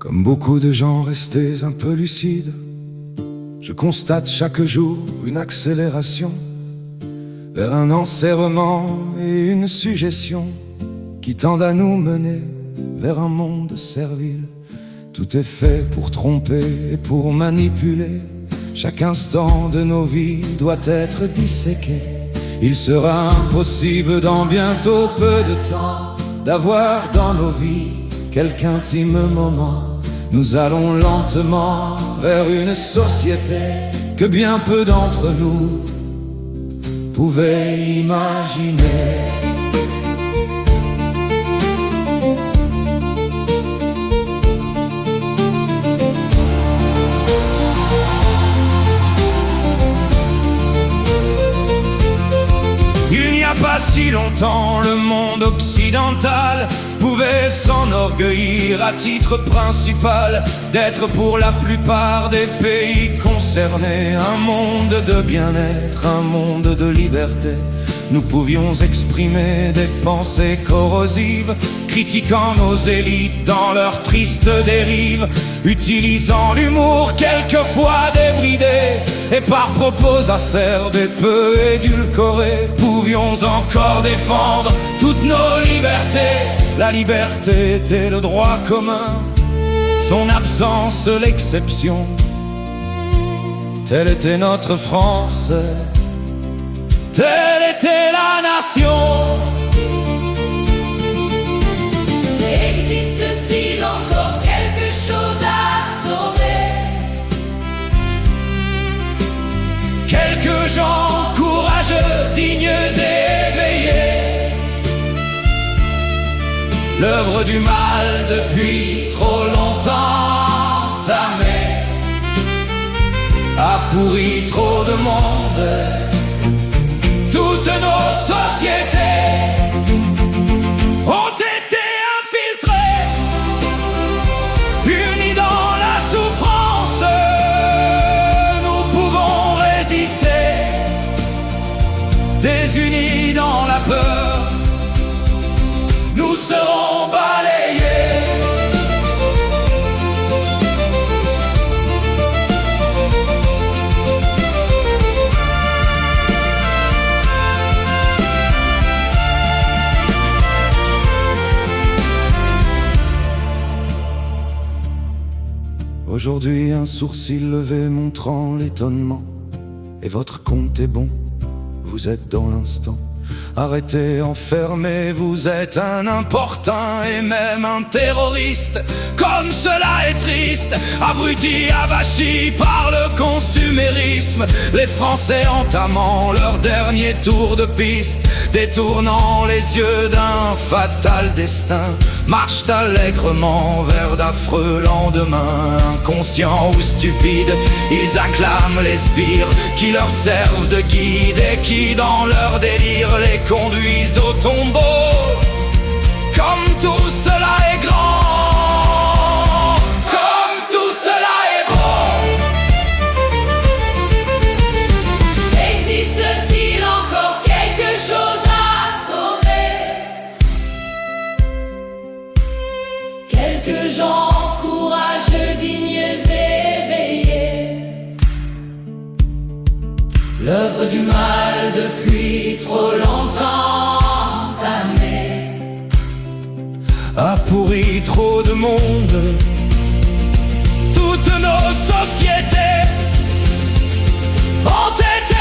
Comme beaucoup de gens restés un peu lucides, je constate chaque jour une accélération vers un enserrement et une suggestion qui tendent à nous mener vers un monde servile. Tout est fait pour tromper et pour manipuler. Chaque instant de nos vies doit être disséqué. Il sera impossible dans bientôt peu de temps d'avoir dans nos vies quelque intime moment. Nous allons lentement vers une société que bien peu d'entre nous pouvaient imaginer. Il n'y a pas si longtemps, le monde occidental pouvait s'enorgueillir à titre principal d'être pour la plupart des pays concernés un monde de bien-être, un monde de liberté. Nous pouvions exprimer des pensées corrosives, critiquant nos élites dans leurs tristes dérives, utilisant l'humour quelquefois débridé et par propos acerbes et peu édulcorés. Pouvions encore défendre toutes nos libertés. La liberté était le droit commun, son absence l'exception. Telle était notre France, telle était la nation. Existe-t-il encore quelque chose à sauver? Quelques gens courageux, dignes et éveillés. L'œuvre du mal depuis trop longtemps entamée a pourri trop de monde. Toutes nos sociétés ont été infiltrées, unies dans la souffrance. Nous pouvons résister, désunis dans la peur. Nous serons balayés. Aujourd'hui, un sourcil levé montrant l'étonnement. Et votre compte est bon, vous êtes dans l'instant. Arrêté, enfermé, vous êtes un importun et même un terroriste. Comme cela est triste, abruti, avachi par le consumérisme. Les Français entamant leur dernier tour de piste, détournant les yeux d'un fatal destin, marchent allègrement vers d'affreux lendemains. Inconscients ou stupides, ils acclament les sbires qui leur servent de guide et qui dans leur délire les conduisent au tombeau. Comme tout cela est grand, comme tout cela est beau. Existe-t-il encore quelque chose à sauver? Quelques gens courageux, dignes et éveillés. L'œuvre du mal depuis trop longtemps entamée a pourri trop de monde. Toutes nos sociétés ont été